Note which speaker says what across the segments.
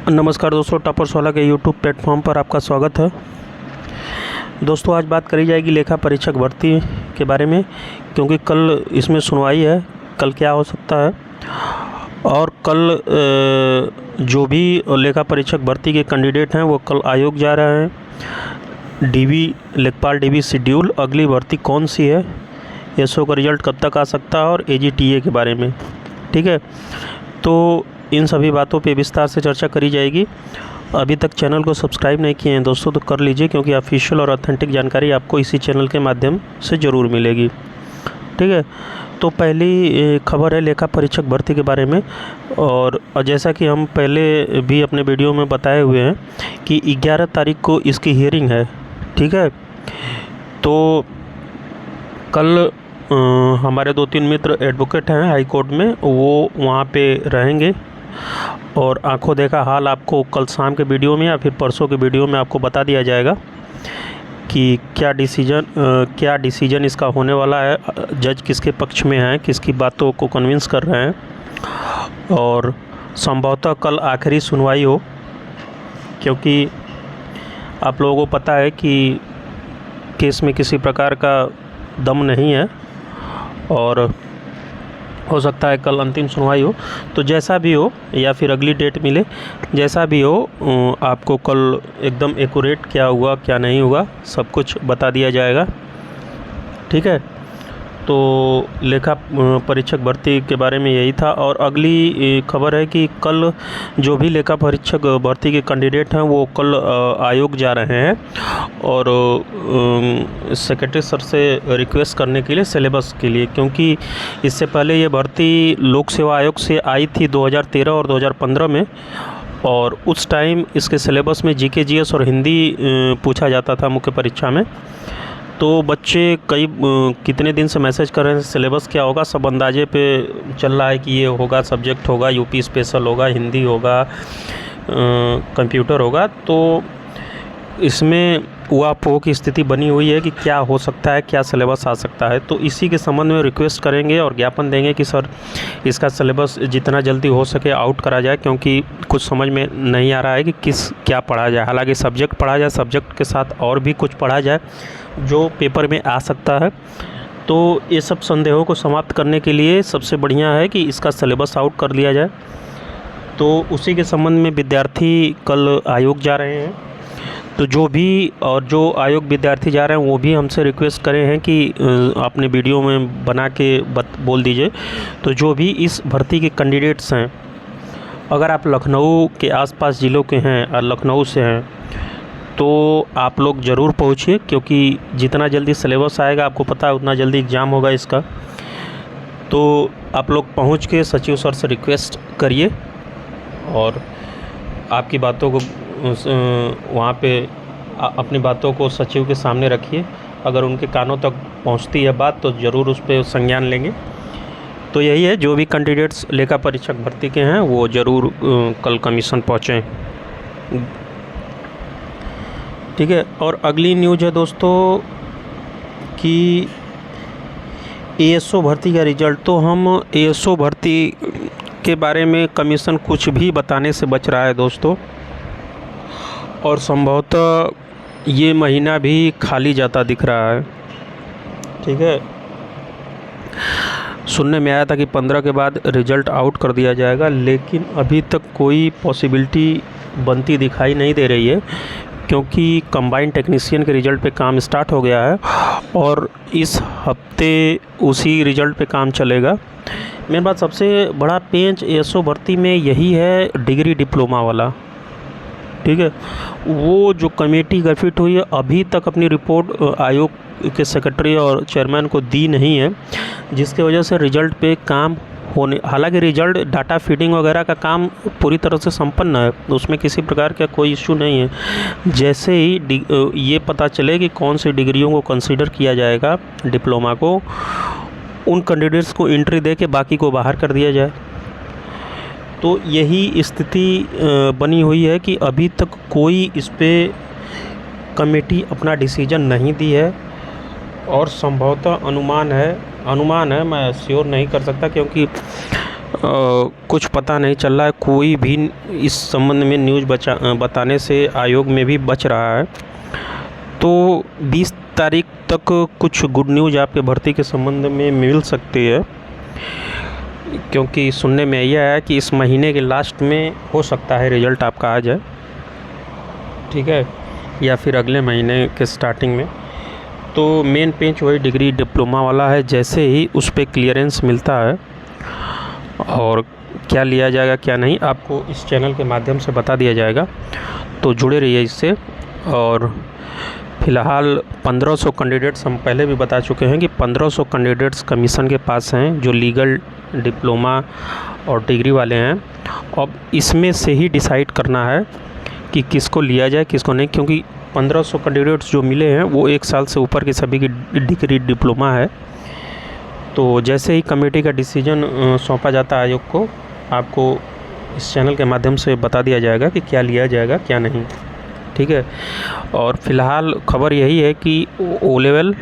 Speaker 1: नमस्कार दोस्तों, टॉपर्स वाला के यूट्यूब प्लेटफॉर्म पर आपका स्वागत है। दोस्तों, आज बात करी जाएगी लेखा परीक्षक भर्ती के बारे में, क्योंकि कल इसमें सुनवाई है। कल क्या हो सकता है, और कल जो भी लेखा परीक्षक भर्ती के कैंडिडेट हैं वो कल आयोग जा रहे हैं। लेखपाल डीवी शेड्यूल, अगली भर्ती कौन सी है, एसओ का रिजल्ट कब तक आ सकता है, और एजीटीए के बारे में। ठीक है, तो इन सभी बातों पे विस्तार से चर्चा करी जाएगी। अभी तक चैनल को सब्सक्राइब नहीं किए हैं दोस्तों तो कर लीजिए, क्योंकि ऑफिशियल और ऑथेंटिक जानकारी आपको इसी चैनल के माध्यम से ज़रूर मिलेगी। ठीक है, तो पहली खबर है लेखा परीक्षक भर्ती के बारे में। और जैसा कि हम पहले भी अपने वीडियो में बताए हुए हैं कि 11 तारीख को इसकी हियरिंग है। ठीक है, तो कल हमारे 2-3 मित्र एडवोकेट हैं हाई कोर्ट में, वो वहाँ पे रहेंगे और आंखों देखा हाल आपको कल शाम के वीडियो में या फिर परसों के वीडियो में आपको बता दिया जाएगा कि क्या डिसीजन इसका होने वाला है, जज किसके पक्ष में है, किसकी बातों को कन्विंस कर रहे हैं, और संभवतः कल आखिरी सुनवाई हो। क्योंकि आप लोगों को पता है कि केस में किसी प्रकार का दम नहीं है और हो सकता है कल अंतिम सुनवाई हो। तो जैसा भी हो या फिर अगली डेट मिले, जैसा भी हो आपको कल एकदम एक्यूरेट क्या हुआ क्या नहीं हुआ सब कुछ बता दिया जाएगा। ठीक है, तो लेखा परीक्षक भर्ती के बारे में यही था। और अगली खबर है कि कल जो भी लेखा परीक्षक भर्ती के कैंडिडेट हैं वो कल आयोग जा रहे हैं और सेक्रेटरी सर से रिक्वेस्ट करने के लिए सिलेबस के लिए, क्योंकि इससे पहले ये भर्ती लोक सेवा आयोग से आई थी 2013 और 2015 में, और उस टाइम इसके सिलेबस में जीके जीएस और हिंदी पूछा जाता था मुख्य परीक्षा में। तो बच्चे कितने दिन से मैसेज कर रहे हैं सिलेबस क्या होगा, सब अंदाजे पे चल रहा है कि ये होगा, सब्जेक्ट होगा, यूपी स्पेशल होगा, हिंदी होगा, कंप्यूटर होगा। तो इसमें ऊहापोह की स्थिति बनी हुई है कि क्या हो सकता है, क्या सिलेबस आ सकता है। तो इसी के संबंध में रिक्वेस्ट करेंगे और ज्ञापन देंगे कि सर इसका सिलेबस जितना जल्दी हो सके आउट करा जाए, क्योंकि कुछ समझ में नहीं आ रहा है कि क्या पढ़ा जाए। हालांकि सब्जेक्ट पढ़ा जाए, सब्जेक्ट के साथ और भी कुछ पढ़ा जाए जो पेपर में आ सकता है। तो ये सब संदेहों को समाप्त करने के लिए सबसे बढ़िया है कि इसका सिलेबस आउट कर लिया जाए। तो उसी के संबंध में विद्यार्थी कल आयोग जा रहे हैं। तो जो आयोग विद्यार्थी जा रहे हैं वो भी हमसे रिक्वेस्ट करे हैं कि आपने वीडियो में बना के बोल दीजिए। तो जो भी इस भर्ती के कैंडिडेट्स हैं, अगर आप लखनऊ के आसपास ज़िलों के हैं और लखनऊ से हैं तो आप लोग ज़रूर पहुँचिए, क्योंकि जितना जल्दी सिलेबस आएगा आपको पता है उतना जल्दी एग्ज़ाम होगा इसका। तो आप लोग पहुँच के सचिव सर से रिक्वेस्ट करिए और आपकी बातों को वहाँ पे अपनी बातों को सचिव के सामने रखिए। अगर उनके कानों तक पहुँचती है बात तो ज़रूर उस पर संज्ञान लेंगे। तो यही है, जो भी कैंडिडेट्स लेखा परीक्षक भर्ती के हैं वो ज़रूर कल कमीशन पहुँचें। ठीक है, और अगली न्यूज़ है दोस्तों कि एएसओ भर्ती का रिजल्ट। तो हम एएसओ भर्ती के बारे में कमीशन कुछ भी बताने से बच रहा है दोस्तों, और संभवतः ये महीना भी खाली जाता दिख रहा है। ठीक है, सुनने में आया था कि 15 के बाद रिज़ल्ट आउट कर दिया जाएगा, लेकिन अभी तक कोई पॉसिबिलिटी बनती दिखाई नहीं दे रही है, क्योंकि कंबाइंड टेक्नीशियन के रिज़ल्ट पे काम स्टार्ट हो गया है और इस हफ्ते उसी रिज़ल्ट पे काम चलेगा। मेरे पास सबसे बड़ा पेंच एएसओ भर्ती में यही है, डिग्री डिप्लोमा वाला। ठीक है, वो जो कमेटी गठित हुई है अभी तक अपनी रिपोर्ट आयोग के सेक्रेटरी और चेयरमैन को दी नहीं है, जिसके वजह से रिज़ल्ट पे काम होने, हालांकि रिज़ल्ट डाटा फीडिंग वगैरह का काम पूरी तरह से संपन्न है, उसमें किसी प्रकार का कोई इशू नहीं है। जैसे ही ये पता चले कि कौन सी डिग्रियों को कंसीडर किया जाएगा डिप्लोमा को, उन कैंडिडेट्स को एंट्री दे के बाकी को बाहर कर दिया जाए। तो यही स्थिति बनी हुई है कि अभी तक कोई इस पर कमेटी अपना डिसीजन नहीं दी है, और संभवतः अनुमान है, मैं श्योर नहीं कर सकता, क्योंकि कुछ पता नहीं चल रहा है, कोई भी इस संबंध में न्यूज़ बताने से आयोग में भी बच रहा है। तो 20 तारीख तक कुछ गुड न्यूज़ आपके भर्ती के संबंध में मिल सकती है, क्योंकि सुनने में यह आया कि इस महीने के लास्ट में हो सकता है रिज़ल्ट आपका आ जाए, ठीक है, या फिर अगले महीने के स्टार्टिंग में। तो मेन पेज वही डिग्री डिप्लोमा वाला है, जैसे ही उस पर क्लियरेंस मिलता है और क्या लिया जाएगा क्या नहीं आपको इस चैनल के माध्यम से बता दिया जाएगा, तो जुड़े रहिए इससे। और फ़िलहाल 1500 कैंडिडेट्स हम पहले भी बता चुके हैं कि 1500 कैंडिडेट्स कमीशन के पास हैं जो लीगल, डिप्लोमा और डिग्री वाले हैं। अब इसमें से ही डिसाइड करना है कि किसको लिया जाए किसको नहीं, क्योंकि 1500 कैंडिडेट्स जो मिले हैं वो 1 साल से ऊपर की सभी की डिग्री डिप्लोमा है। तो जैसे ही कमेटी का डिसीजन सौंपा जाता है आयोग को, आपको इस चैनल के माध्यम से बता दिया जाएगा कि क्या लिया जाएगा क्या नहीं, ठीक है। और फ़िलहाल खबर यही है कि O level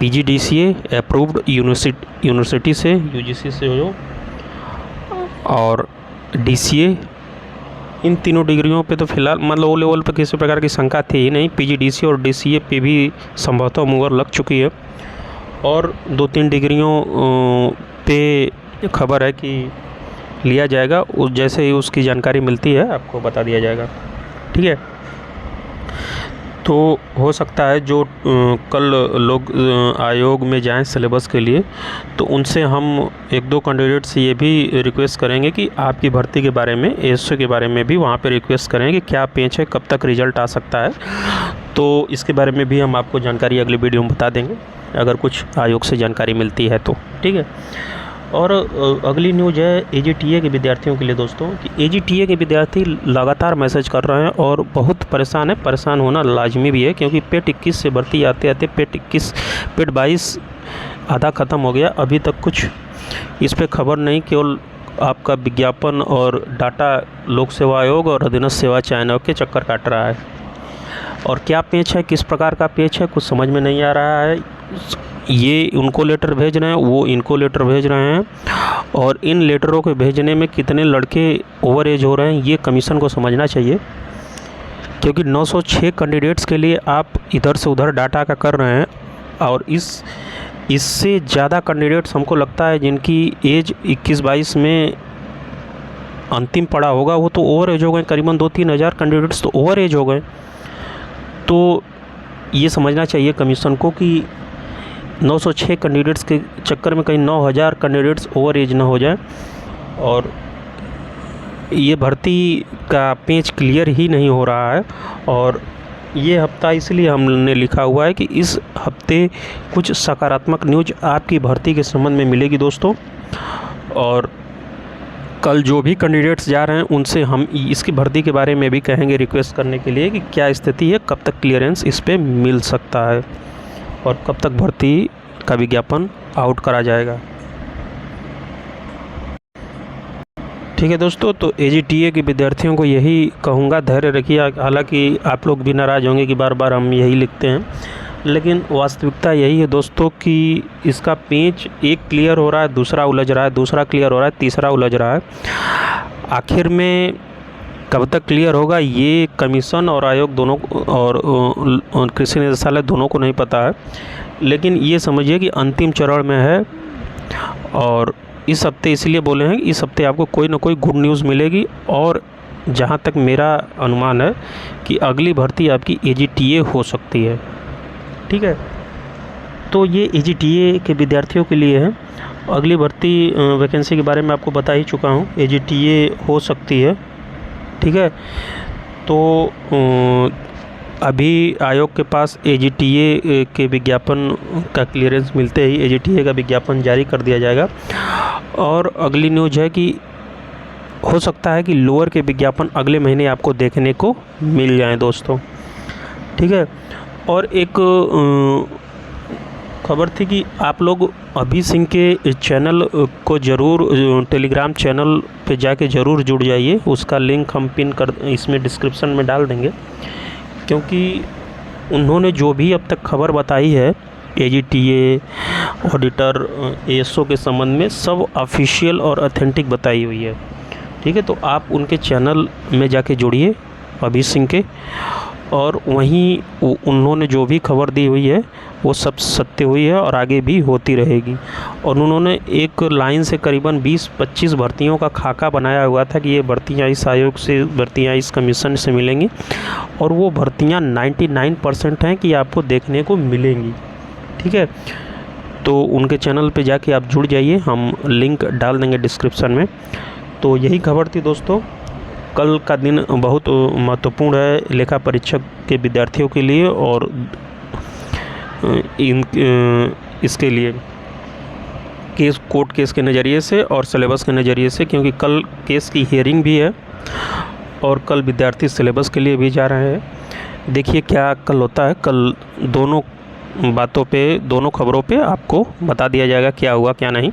Speaker 1: PGDCA approved university से, UGC से हो, और DCA, इन तीनों डिग्रियों पे तो फ़िलहाल मतलब ओ लेवल पे किसी प्रकार की शंका थी ही नहीं। PGDCA और DCA पे भी संभवतः मुहर लग चुकी है, और 2-3 डिग्रियों पे खबर है कि लिया जाएगा। उस जैसे ही उसकी जानकारी मिलती है आपको बता दिया जाएगा, ठीक है। तो हो सकता है जो कल लोग आयोग में जाएं सिलेबस के लिए, तो उनसे हम 1-2 कैंडिडेट से ये भी रिक्वेस्ट करेंगे कि आपकी भर्ती के बारे में, ASO के बारे में भी वहाँ पे रिक्वेस्ट करेंगे कि क्या पेच है, कब तक रिज़ल्ट आ सकता है। तो इसके बारे में भी हम आपको जानकारी अगली वीडियो में बता देंगे, अगर कुछ आयोग से जानकारी मिलती है तो, ठीक है। और अगली न्यूज़ है AGTA के विद्यार्थियों के लिए दोस्तों, कि AGTA के विद्यार्थी लगातार मैसेज कर रहे हैं और बहुत परेशान है। परेशान होना लाजमी भी है, क्योंकि पेट 21 से भर्ती आते आते पेट 22 आधा ख़त्म हो गया, अभी तक कुछ इस पर खबर नहीं। केवल आपका विज्ञापन और डाटा लोक सेवा आयोग और अधीनस्थ सेवा चयन आयोग के चक्कर काट रहा है। और क्या पेच है, किस प्रकार का पेच है, कुछ समझ में नहीं आ रहा है। ये उनको लेटर भेज रहे हैं, वो इनको लेटर भेज रहे हैं, और इन लेटरों के भेजने में कितने लड़के ओवर एज हो रहे हैं ये कमीशन को समझना चाहिए, क्योंकि 906 कैंडिडेट्स के लिए आप इधर से उधर डाटा का कर रहे हैं, और इससे ज़्यादा कैंडिडेट्स हमको लगता है जिनकी एज 21-22 में अंतिम पड़ा होगा, वो तो ओवर एज हो गए। करीबन 2-3 हज़ार कैंडिडेट्स तो ओवर एज हो गए। तो ये समझना चाहिए कमीशन को कि 906 कैंडिडेट्स के चक्कर में कहीं 9000 कैंडिडेट्स ओवर एज ना हो जाए, और ये भर्ती का पेच क्लियर ही नहीं हो रहा है। और ये हफ्ता इसलिए हमने लिखा हुआ है कि इस हफ्ते कुछ सकारात्मक न्यूज़ आपकी भर्ती के संबंध में मिलेगी दोस्तों। और कल जो भी कैंडिडेट्स जा रहे हैं उनसे हम इसकी भर्ती के बारे में भी कहेंगे रिक्वेस्ट करने के लिए कि क्या स्थिति है, कब तक क्लियरेंस इस पे मिल सकता है, और कब तक भर्ती का विज्ञापन आउट करा जाएगा, ठीक है दोस्तों। तो AGTA के विद्यार्थियों को यही कहूँगा, धैर्य रखिए। हालांकि आप लोग भी नाराज़ होंगे कि बार बार हम यही लिखते हैं, लेकिन वास्तविकता यही है दोस्तों कि इसका पेच एक क्लियर हो रहा है, दूसरा उलझ रहा है, दूसरा क्लियर हो रहा है, तीसरा उलझ रहा है। आखिर में कब तक क्लियर होगा ये कमीशन और आयोग दोनों और कृषि निदेशालय दोनों को नहीं पता है, लेकिन ये समझिए कि अंतिम चरण में है। और इस हफ्ते इसलिए बोले हैं कि इस हफ्ते आपको कोई ना कोई गुड न्यूज़ मिलेगी, और जहाँ तक मेरा अनुमान है कि अगली भर्ती आपकी AGTA हो सकती है, ठीक है। तो ये AGTA के विद्यार्थियों के लिए है। अगली भर्ती वैकेंसी के बारे में आपको बता ही चुका हूँ, AGTA हो सकती है, ठीक है। तो अभी आयोग के पास AGTA के विज्ञापन का क्लियरेंस मिलते ही AGTA का विज्ञापन जारी कर दिया जाएगा। और अगली न्यूज़ है कि हो सकता है कि लोअर के विज्ञापन अगले महीने आपको देखने को मिल जाएं दोस्तों, ठीक है। और एक खबर थी कि आप लोग अभी सिंह के चैनल को ज़रूर, टेलीग्राम चैनल पे जाके ज़रूर जुड़ जाइए। उसका लिंक हम पिन कर इसमें डिस्क्रिप्शन में डाल देंगे, क्योंकि उन्होंने जो भी अब तक खबर बताई है AGTA, ऑडिटर, ASO के संबंध में सब ऑफिशियल और ऑथेंटिक बताई हुई है। ठीक है, तो आप उनके चैनल में जाके जुड़िए अभी सिंह के, और वहीं उन्होंने जो भी खबर दी हुई है वो सब सत्य हुई है और आगे भी होती रहेगी। और उन्होंने एक लाइन से करीबन 20-25 भर्तियों का खाका बनाया हुआ था कि ये भर्तियाँ इस आयोग से, भर्तियाँ इस कमीशन से मिलेंगी, और वो भर्तियाँ 99% हैं कि आपको देखने को मिलेंगी। ठीक है, तो उनके चैनल पे जाके आप जुड़ जाइए, हम लिंक डाल देंगे डिस्क्रिप्शन में। तो यही खबर थी दोस्तों। कल का दिन बहुत महत्वपूर्ण है लेखा परीक्षक के विद्यार्थियों के लिए और इसके लिए कोर्ट केस के नज़रिए से और सिलेबस के नज़रिए से, क्योंकि कल केस की हियरिंग भी है और कल विद्यार्थी सिलेबस के लिए भी जा रहे हैं। देखिए क्या कल होता है। कल दोनों बातों पे, दोनों खबरों पे आपको बता दिया जाएगा क्या हुआ क्या नहीं।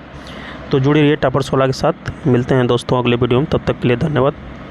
Speaker 1: तो जुड़े रहिए टॉपर 16 के साथ। मिलते हैं दोस्तों अगले वीडियो में, तब तक के लिए धन्यवाद।